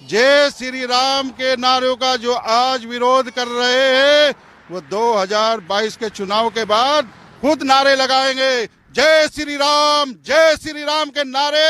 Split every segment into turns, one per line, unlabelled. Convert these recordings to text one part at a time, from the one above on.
जय श्री राम के नारों का जो आज विरोध कर रहे हैं वो 2022 के चुनाव के बाद खुद नारे लगाएंगे। जय श्री राम के नारे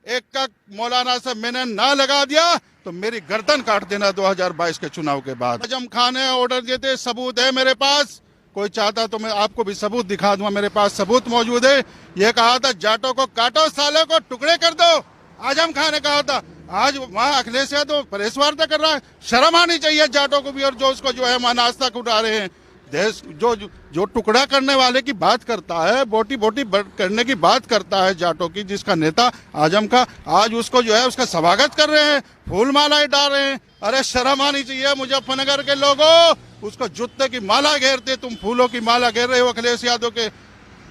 एक का मौलाना साहब मैंने ना लगा दिया तो मेरी गर्दन काट देना 2022 के चुनाव के बाद। आजम खान ने ऑर्डर दिए थे, सबूत है मेरे पास, कोई चाहता तो मैं आपको भी सबूत दिखा दूंगा, मेरे पास सबूत मौजूद है। ये कहा था जाटों को काटो, साले को टुकड़े कर दो, आजम खान ने कहा था। आज वहाँ अखिलेश यादव प्रेस वार्ता कर रहा है। शर्म आनी चाहिए जाटों को भी, और जो उसको जो है वहाँ नाश्ता उठा रहे हैं। देश जो टुकड़ा करने वाले की बात करता है, बोटी बोटी करने की बात करता है जाटों की, जिसका नेता आजम का, आज उसको जो है उसका स्वागत कर रहे हैं, फूल मालाएं डाल रहे हैं। अरे शर्म आनी चाहिए मुजफ्फरनगर के लोगों, उसको जूते की माला घेरते, तुम फूलों की माला घेर रहे हो अखिलेश यादव के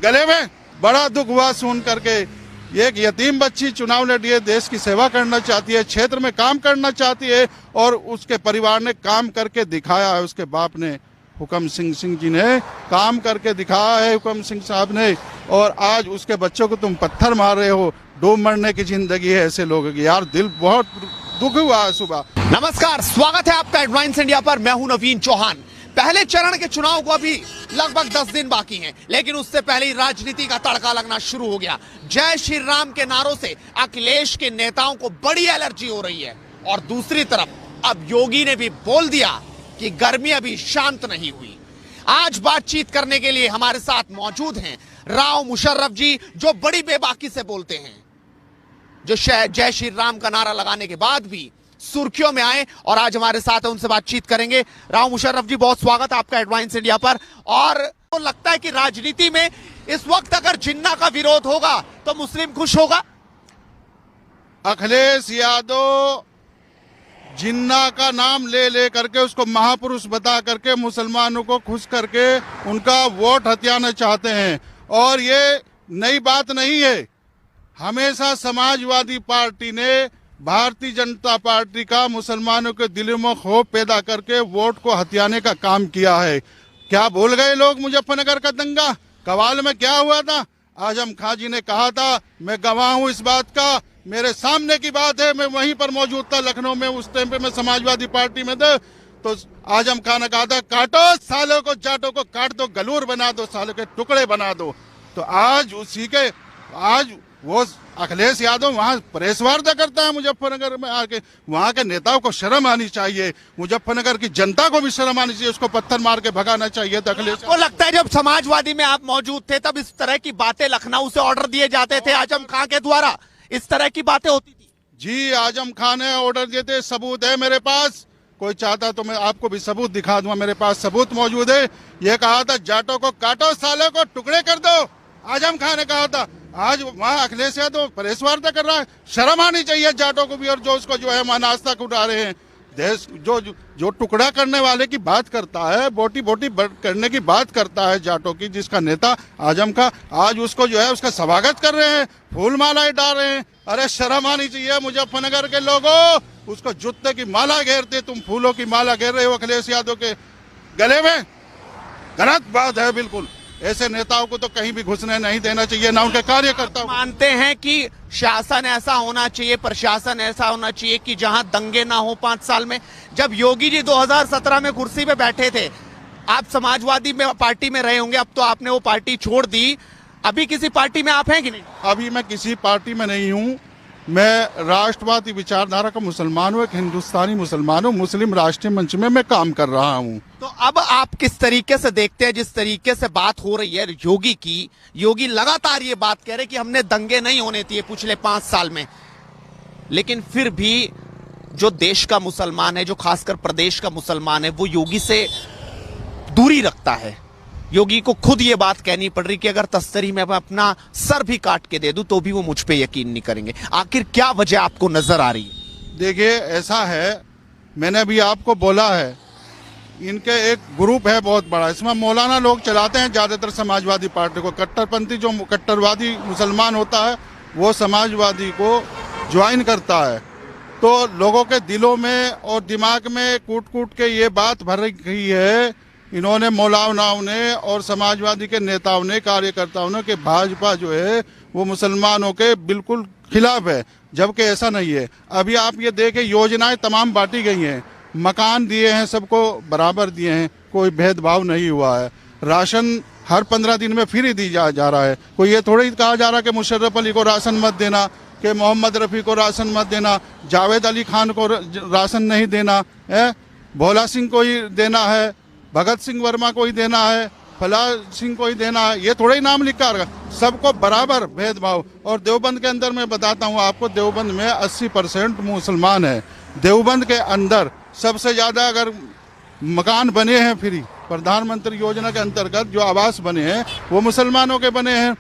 गले में। बड़ा दुख हुआ सुन करके। एक यतीम बच्ची चुनाव लड़ी है, देश की सेवा करना चाहती है, क्षेत्र में काम करना चाहती है, और उसके परिवार ने काम करके दिखाया है। उसके बाप ने, हुक्म सिंह जी ने काम करके दिखाया है, हुक्म सिंह साहब ने, और आज उसके बच्चों को तुम पत्थर मार रहे हो। डूब मरने की जिंदगी है ऐसे लोगों की। यार दिल बहुत दुख हुआ है सुबह।
नमस्कार, स्वागत है आपका हेडलाइंस इंडिया पर। मैं हूं नवीन चौहान। पहले चरण के चुनाव को अभी लगभग 10 दिन बाकी हैं, लेकिन उससे पहले ही राजनीति का तड़का लगना शुरू हो गया। जय श्री राम के नारों से अखिलेश के नेताओं को बड़ी एलर्जी हो रही है, और दूसरी तरफ अब योगी ने भी बोल दिया कि गर्मी अभी शांत नहीं हुई। आज बातचीत करने के लिए हमारे साथ मौजूद हैं राव मुशर्रफ जी, जो बड़ी बेबाकी से बोलते हैं, जो जय श्री राम का नारा लगाने के बाद भी सुर्खियों में आए, और आज हमारे साथ है, उनसे बातचीत करेंगे। राव मुशर्रफ जी, बहुत स्वागत है आपका हेडलाइंस इंडिया पर। और तो लगता है कि राजनीति में इस वक्त अगर जिन्ना का विरोध होगा तो मुस्लिम खुश होगा।
अखिलेश यादव जिन्ना का नाम ले करके, उसको महापुरुष बता करके मुसलमानों को खुश करके उनका वोट हथियाना चाहते हैं। और ये नई बात नहीं है, हमेशा समाजवादी पार्टी ने भारतीय जनता पार्टी का मुसलमानों के दिलों में खौफ पैदा करके वोट को हथियाने का काम किया है। क्या भूल गए लोग मुजफ्फरनगर का दंगा? कवाल में क्या हुआ था? आजम खान जी ने कहा था, मैं गवाह हूं इस बात का, मेरे सामने की बात है, मैं वहीं पर मौजूद था लखनऊ में, उस टाइम पे मैं समाजवादी पार्टी में था। तो आजम खान ने कहा था, काटो सालों को, जाटों को काट दो, गलूर बना दो, सालों के टुकड़े बना दो। तो आज उसी के, आज वो अखिलेश यादव वहाँ प्रेस वार्ता करता है मुजफ्फरनगर में आके। वहाँ के नेताओं को शर्म आनी चाहिए, मुजफ्फरनगर की जनता को भी शर्म आनी चाहिए, उसको पत्थर मार के भगाना चाहिए था अखिलेश।
को लगता है जब समाजवादी में आप मौजूद थे तब इस तरह की बातें लखनऊ से ऑर्डर दिए जाते थे आजम खान के द्वारा, इस तरह की बातें होती थी?
जी, आजम खान ने ऑर्डर दिए थे, सबूत है मेरे पास, कोई चाहता तो मैं आपको भी सबूत दिखा दूंगा, मेरे पास सबूत मौजूद है। ये कहा था जाटों को काटो, साले को टुकड़े कर दो, आजम खान ने कहा था। आज वहाँ अखिलेश यादव प्रेस वार्ता कर रहा है। शर्म आनी चाहिए जाटों को भी, और जो उसको जो है वहाँ नाश्ता उठा रहे हैं। देश जो टुकड़ा करने वाले की बात करता है, बोटी बोटी करने की बात करता है जाटों की, जिसका नेता आजम का, आज उसको जो है उसका स्वागत कर रहे हैं, फूल मालाएं डाल रहे हैं। अरे शर्म आनी चाहिए मुजफ्फरनगर के लोगों, उसको जूते की माला घेरते, तुम फूलों की माला घेर रहे हो अखिलेश यादव के गले में। गलत बात है बिल्कुल। ऐसे नेताओं को तो कहीं भी घुसने नहीं देना चाहिए, ना उनके कार्यकर्ता।
मानते हैं कि शासन ऐसा होना चाहिए, प्रशासन ऐसा होना चाहिए कि जहां दंगे ना हो 5 साल में। जब योगी जी 2017 में कुर्सी पे बैठे थे, आप समाजवादी में पार्टी में रहे होंगे, अब तो आपने वो पार्टी छोड़ दी, अभी किसी पार्टी में आप हैं कि नहीं?
अभी मैं किसी पार्टी में नहीं हूँ। मैं राष्ट्रवादी विचारधारा का मुसलमान हूँ, एक हिंदुस्तानी मुसलमान हूँ, मुस्लिम राष्ट्रीय मंच में मैं काम कर रहा हूँ।
तो अब आप किस तरीके से देखते हैं, जिस तरीके से बात हो रही है योगी की, योगी लगातार ये बात कह रहे कि हमने दंगे नहीं होने दिए पिछले 5 साल में, लेकिन फिर भी जो देश का मुसलमान है, जो खासकर प्रदेश का मुसलमान है, वो योगी से दूरी रखता है। योगी को खुद ये बात कहनी पड़ रही कि अगर तस्तरी में अपना सर भी काट के दे दूं तो भी वो मुझ पे यकीन नहीं करेंगे। आखिर क्या वजह आपको नजर आ रही है?
देखिए, ऐसा है, मैंने अभी आपको बोला है, इनके एक ग्रुप है बहुत बड़ा, इसमें मौलाना लोग चलाते हैं ज्यादातर समाजवादी पार्टी को। कट्टरपंथी जो कट्टरवादी मुसलमान होता है वो समाजवादी को ज्वाइन करता है। तो लोगों के दिलों में और दिमाग में कूट कूट के ये बात भर गई है, इन्होंने मौलानाओं ने और समाजवादी के नेताओं ने, कार्यकर्ताओं ने, कि भाजपा जो है वो मुसलमानों के बिल्कुल खिलाफ है। जबकि ऐसा नहीं है। अभी आप ये देखें, योजनाएं तमाम बांटी गई हैं, मकान दिए हैं, सबको बराबर दिए हैं, कोई भेदभाव नहीं हुआ है। राशन हर 15 दिन में फ्री दी जा रहा है। कोई ये थोड़ी कहा जा रहा कि मुशर्रफ अली को राशन मत देना, कि मोहम्मद रफ़ी को राशन मत देना, जावेद अली खान को राशन नहीं देना है, भोला सिंह को ही देना है, भगत सिंह वर्मा को ही देना है, फला सिंह को ही देना है। ये थोड़ा ही नाम लिखा रखा, सबको बराबर भेदभाव। और देवबंद के अंदर मैं बताता हूँ आपको, देवबंद में 80% मुसलमान है। देवबंद के अंदर सबसे ज़्यादा अगर मकान बने हैं फ्री, प्रधानमंत्री योजना के अंतर्गत जो आवास बने हैं वो मुसलमानों के बने हैं,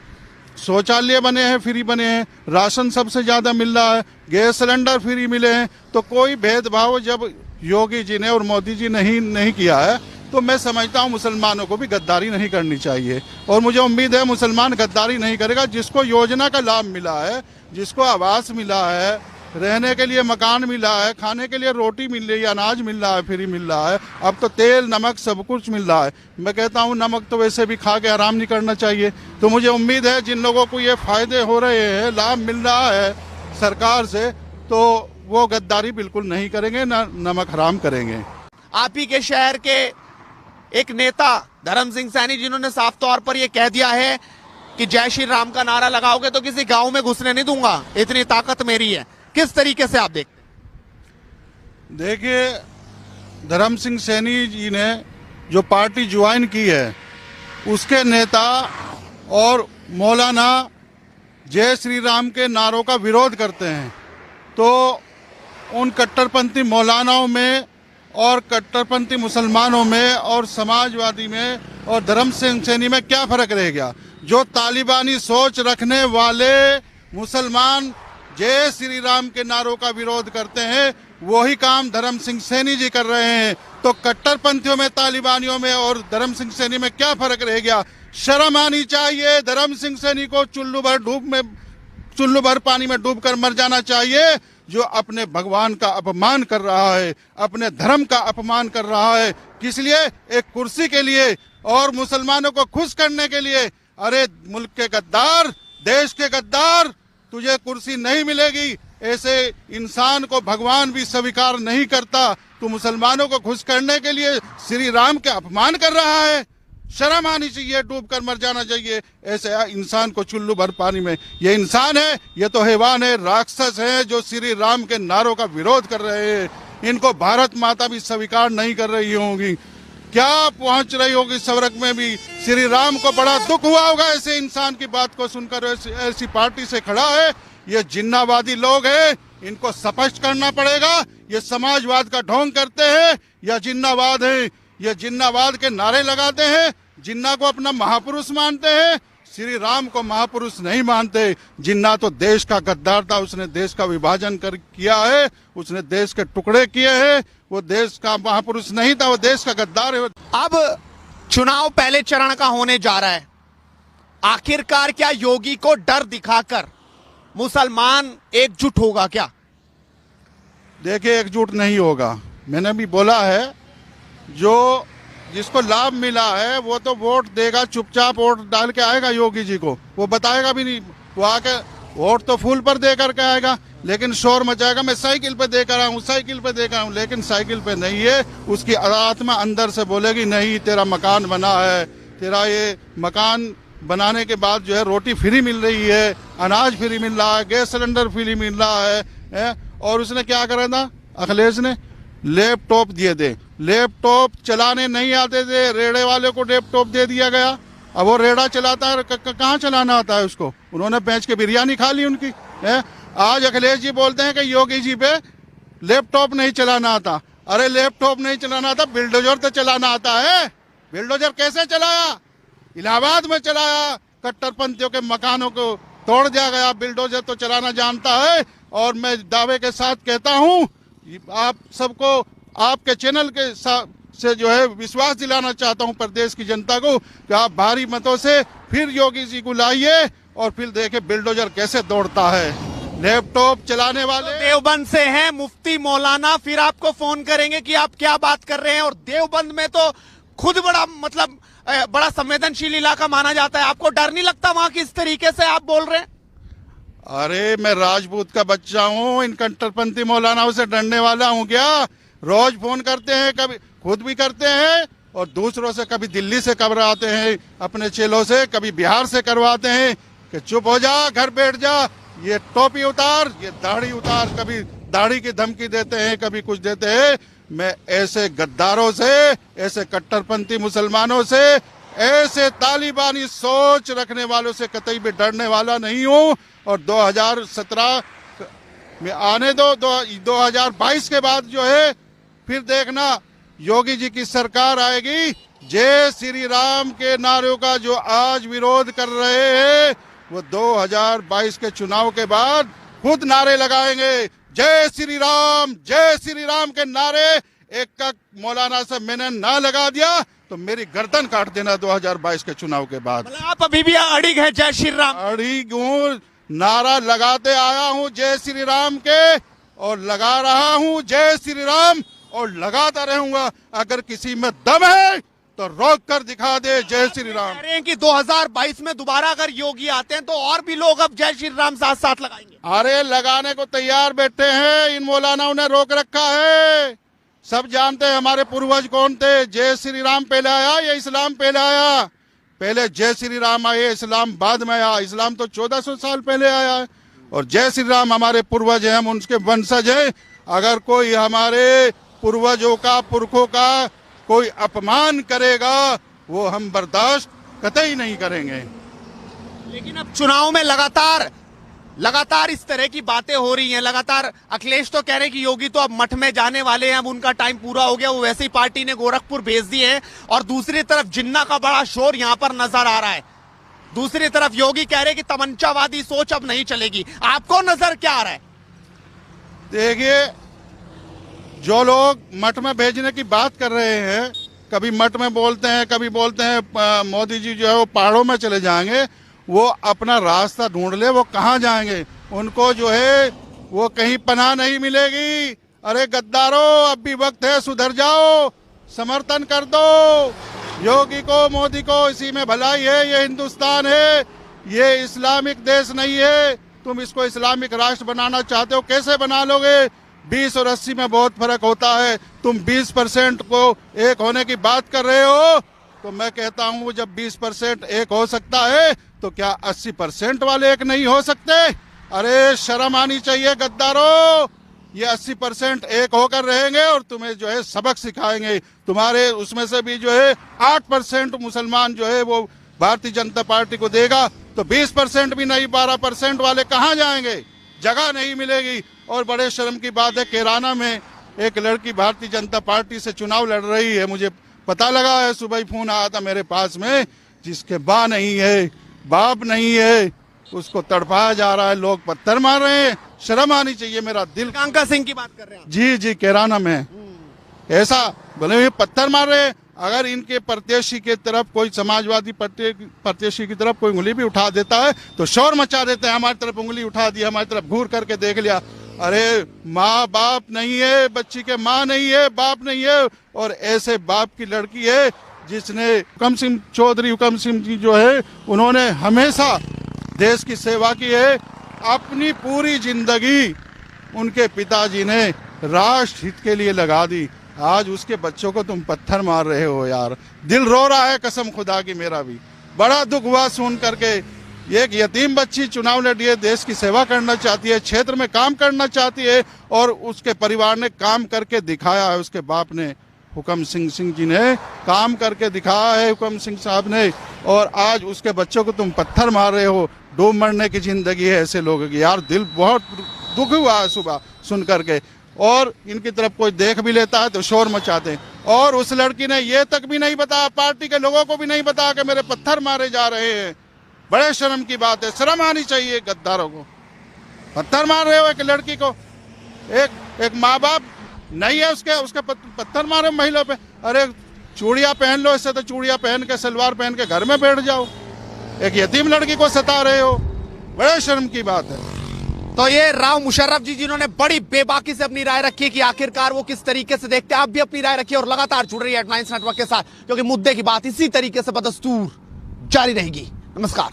शौचालय बने हैं, फ्री बने हैं, राशन सबसे ज़्यादा मिल रहा है, गैस सिलेंडर फ्री मिले हैं। तो कोई भेदभाव जब योगी जी ने और मोदी जी नहीं किया है, तो मैं समझता हूँ मुसलमानों को भी गद्दारी नहीं करनी चाहिए। और मुझे उम्मीद है मुसलमान गद्दारी नहीं करेगा। जिसको योजना का लाभ मिला है, जिसको आवास मिला है, रहने के लिए मकान मिला है, खाने के लिए रोटी मिल रही है, अनाज मिल रहा है, फ्री मिल रहा है, अब तो तेल नमक सब कुछ मिल रहा है। मैं कहता हूँ नमक तो वैसे भी खा के आराम नहीं करना चाहिए। तो मुझे उम्मीद है जिन लोगों को ये फायदे हो रहे हैं, लाभ मिल रहा है सरकार से, तो वो गद्दारी बिल्कुल नहीं करेंगे, ना नमक हराम करेंगे।
आप ही के शहर के एक नेता धर्म सिंह सैनी जिन्होंने साफ तौर पर यह कह दिया है कि जय श्री राम का नारा लगाओगे तो किसी गांव में घुसने नहीं दूंगा, इतनी ताकत मेरी है। किस तरीके से आप देखते हैं?
देखिए, धर्म सिंह सैनी जी ने जो पार्टी ज्वाइन की है, उसके नेता और मौलाना जय श्री राम के नारों का विरोध करते हैं। तो उन कट्टरपंथी मौलानाओं में और कट्टरपंथी मुसलमानों में और समाजवादी में और धर्म सिंह सैनी में क्या फ़र्क रह गया? जो तालिबानी सोच रखने वाले मुसलमान जय श्री राम के नारों का विरोध करते हैं, वही काम धर्म सिंह सैनी जी कर रहे हैं। तो कट्टरपंथियों में, तालिबानियों में और धर्म सिंह सैनी में क्या फ़र्क रह गया? शर्म आनी चाहिए। धर्म सिंह सैनी को चुल्लू भर पानी में डूबकर मर जाना चाहिए, जो अपने भगवान का अपमान कर रहा है, अपने धर्म का अपमान कर रहा है। किस लिए? एक कुर्सी के लिए और मुसलमानों को खुश करने के लिए। अरे मुल्क के गद्दार, देश के गद्दार, तुझे कुर्सी नहीं मिलेगी। ऐसे इंसान को भगवान भी स्वीकार नहीं करता। तू मुसलमानों को खुश करने के लिए श्री राम के अपमान कर रहा है। शर्म आनी चाहिए, डूबकर मर जाना चाहिए ऐसे इंसान को चुल्लू भर पानी में। ये इंसान है, ये तो हैवान है, राक्षस है, जो श्री राम के नारों का विरोध कर रहे हैं। इनको भारत माता भी स्वीकार नहीं कर रही होगी। क्या पहुंच रही होगी स्वर्ग में भी। श्री राम को बड़ा दुख हुआ होगा ऐसे इंसान की बात को सुनकर। ऐसी पार्टी से खड़ा है, ये जिन्नावादी लोग हैं, इनको स्पष्ट करना पड़ेगा ये समाजवाद का ढोंग करते हैं या जिन्नावाद है। ये जिन्नावाद के नारे लगाते हैं, जिन्ना को अपना महापुरुष मानते हैं, श्री राम को महापुरुष नहीं मानते। जिन्ना तो देश का गद्दार था, उसने देश का विभाजन किया है, उसने देश के टुकड़े किए हैं। वो देश का महापुरुष नहीं था, वो देश का गद्दार है।
अब चुनाव पहले चरण का होने जा रहा है। आखिरकार क्या योगी को डर दिखाकर मुसलमान एकजुट होगा क्या?
देखिए, एकजुट नहीं होगा। मैंने भी बोला है, जो जिसको लाभ मिला है वो तो वोट देगा, चुपचाप वोट डाल के आएगा योगी जी को। वो बताएगा भी नहीं, वो आके वोट तो फूल पर दे करके आएगा, लेकिन शोर मचाएगा मैं साइकिल पे देकर आऊँ, साइकिल पे देकर आऊँ। लेकिन साइकिल पे नहीं है, उसकी आत्मा अंदर से बोलेगी नहीं, तेरा मकान बना है, तेरा ये मकान बनाने के बाद जो है रोटी फ्री मिल रही है, अनाज फ्री मिल रहा है, गैस सिलेंडर फ्री मिल रहा है। और उसने क्या करा था अखिलेश ने? लैपटॉप दिए थे। लैपटॉप चलाने नहीं आते थे, रेड़े वाले को लैपटॉप दे दिया गया। अब वो रेड़ा चलाता है, कहाँ चलाना आता है उसको? उन्होंने बेच के बिरयानी खा ली उनकी है। आज अखिलेश जी बोलते हैं कि योगी जी पे लैपटॉप नहीं चलाना आता। अरे लैपटॉप नहीं चलाना आता, बिल्डोजर तो चलाना आता है। बिल्डोजर कैसे चलाया? इलाहाबाद में चलाया, कट्टरपंथियों के मकानों को तोड़ दिया गया। बिल्डोजर तो चलाना जानता है। और मैं दावे के साथ कहता हूँ, आप सबको, आपके चैनल के से जो है विश्वास दिलाना चाहता हूं प्रदेश की जनता को कि आप भारी मतों से फिर योगी जी को लाइए और फिर देखें बिल्डोजर कैसे दौड़ता है। लैपटॉप चलाने वाले
तो देवबंद से हैं मुफ्ती मौलाना, फिर आपको फोन करेंगे कि आप क्या बात कर रहे हैं। और देवबंद में तो खुद बड़ा संवेदनशील इलाका माना जाता है। आपको डर नहीं लगता वहां किस तरीके से आप बोल रहे हैं?
अरे मैं राजपूत का बच्चा हूँ, इन कट्टरपंथी मौलानाओं से डरने वाला हूँ क्या? रोज फोन करते हैं, कभी खुद भी करते हैं और दूसरों से, कभी दिल्ली से करवाते हैं अपने चेलों से, कभी बिहार से करवाते हैं कि चुप हो जा, घर बैठ जा, ये टोपी उतार, ये दाढ़ी उतार, कभी दाढ़ी की धमकी देते हैं, कभी कुछ देते हैं। मैं ऐसे गद्दारों से, ऐसे कट्टरपंथी मुसलमानों से, ऐसे तालिबानी सोच रखने वालों से कतई भी डरने वाला नहीं हूँ। और 2017 में आने दो, 2022 के बाद जो है फिर देखना, योगी जी की सरकार आएगी। जय श्री राम के नारों का जो आज विरोध कर रहे हैं, वो 2022 के चुनाव के बाद खुद नारे लगाएंगे। जय श्री राम के नारे एक का मौलाना से मैंने ना लगा दिया तो मेरी गर्दन काट देना 2022 के चुनाव के बाद।
आप अभी भी अड़िग है जय श्री राम?
अड़िग हूँ, नारा लगाते आया हूँ जय श्री राम के, और लगा रहा हूँ जय श्री राम, और लगाता रहूंगा। अगर किसी में दम है तो रोक कर दिखा दे जय श्री राम।
कह रहे हैं कि 2022 में दोबारा अगर योगी आते हैं तो और भी लोग अब जय श्री राम साथ साथ लगाएंगे।
अरे लगाने को तैयार बैठे हैं, इन मौलानाओं ने रोक रखा है। सब जानते हैं हमारे पूर्वज कौन थे। जय श्री राम पहले आया या इस्लाम पहले आया? पहले जय श्री राम आए, इस्लाम बाद में आया। इस्लाम तो 1400 साल पहले आया है, और जय श्री राम हमारे पूर्वज हैं, हम उनके वंशज हैं। अगर कोई हमारे पूर्वजों का, पुरखों का कोई अपमान करेगा, वो हम बर्दाश्त कतई नहीं करेंगे।
लेकिन अब चुनाव में लगातार इस तरह की बातें हो रही हैं। लगातार अखिलेश तो कह रहे हैं कि योगी तो अब मठ में जाने वाले हैं, अब उनका टाइम पूरा हो गया, वो वैसे ही पार्टी ने गोरखपुर भेज दिए हैं। और दूसरी तरफ जिन्ना का बड़ा शोर यहां पर नजर आ रहा है। दूसरी तरफ योगी कह रहे हैं कि तमंचावादी सोच अब नहीं चलेगी। आपको नजर क्या आ रहा है?
देखिए, जो लोग मठ में भेजने की बात कर रहे हैं, कभी मठ में बोलते हैं, कभी बोलते हैं मोदी जी जो है वो पहाड़ों में चले जाएंगे, वो अपना रास्ता ढूंढ ले, वो कहाँ जाएंगे। उनको जो है वो कहीं पनाह नहीं मिलेगी। अरे गद्दारों, अब भी वक्त है, सुधर जाओ, समर्थन कर दो योगी को, मोदी को। इसी में भलाई है। ये हिंदुस्तान है, ये इस्लामिक देश नहीं है। तुम इसको इस्लामिक राष्ट्र बनाना चाहते हो, कैसे बना लोगे? 20 और 80 में बहुत फर्क होता है। तुम 20% को एक होने की बात कर रहे हो, तो मैं कहता हूं जब 20% एक हो सकता है तो क्या 80% वाले एक नहीं हो सकते? अरे शर्म आनी चाहिए गद्दारों। ये 80% एक होकर रहेंगे और तुम्हें जो है सबक सिखाएंगे। तुम्हारे उसमें से भी जो है 8% मुसलमान जो है वो भारतीय जनता पार्टी को देगा, तो 20% भी नहीं, 12% वाले कहाँ जाएंगे? जगह नहीं मिलेगी। और बड़े शर्म की बात है, कैराना में एक लड़की भारतीय जनता पार्टी से चुनाव लड़ रही है। मुझे पता लगा है, सुबह ही फोन आया था मेरे पास में, जिसके माँ नहीं है, बाप नहीं है, उसको तड़पाया जा रहा है, लोग पत्थर मार रहे हैं। शर्म आनी चाहिए। मेरा दिल।
कांका सिंह की बात कर रहे हैं?
जी, कैराना में ऐसा भले ये पत्थर मार रहे हैं। अगर इनके प्रत्याशी की तरफ कोई समाजवादी प्रत्याशी की तरफ कोई उंगली भी उठा देता है तो शोर मचा देते हैं, हमारी तरफ उंगली उठा दी, हमारी तरफ घूर करके देख लिया। अरे माँ बाप नहीं है, बच्ची के माँ नहीं है, बाप नहीं है, और ऐसे बाप की लड़की है जिसने हुकम सिंह चौधरी, हुकम सिंह जी जो है, उन्होंने हमेशा देश की सेवा की है। अपनी पूरी जिंदगी उनके पिताजी ने राष्ट्र हित के लिए लगा दी। आज उसके बच्चों को तुम पत्थर मार रहे हो यार। दिल रो रहा है कसम खुदा की। मेरा भी बड़ा दुख हुआ सुन करके। एक यतीम बच्ची चुनाव लड़ी है, देश की सेवा करना चाहती है, क्षेत्र में काम करना चाहती है, और उसके परिवार ने काम करके दिखाया है। उसके बाप ने, हुकम सिंह जी ने काम करके दिखाया है, हुकम सिंह साहब ने, और आज उसके बच्चों को तुम पत्थर मार रहे हो। डूब मरने की जिंदगी है ऐसे लोगों की यार। दिल बहुत दुख हुआ है सुबह सुन करके। और इनकी तरफ कोई देख भी लेता है तो शोर मचाते हैं। और उस लड़की ने ये तक भी नहीं बताया, पार्टी के लोगों को भी नहीं बताया कि मेरे पत्थर मारे जा रहे हैं। बड़े शर्म की बात है। शर्म आनी चाहिए गद्दारों को। पत्थर मार रहे हो एक लड़की को। एक माँ बाप नहीं है उसके पत्थर मारे महिला पे। अरे चूड़ियाँ पहन लो, इससे तो चूड़ियाँ पहन के, सलवार पहन के घर में बैठ जाओ। एक यतीम लड़की को सता रहे हो, बड़े शर्म की बात है।
तो ये राव मुशर्रफ जी जिन्होंने बड़ी बेबाकी से अपनी राय रखी कि आखिरकार वो किस तरीके से देखते हैं। आप भी अपनी राय रखिए और लगातार जुड़ रही है हेडलाइंस नेटवर्क के साथ, क्योंकि मुद्दे की बात इसी तरीके से बदस्तूर जारी रहेगी। नमस्कार।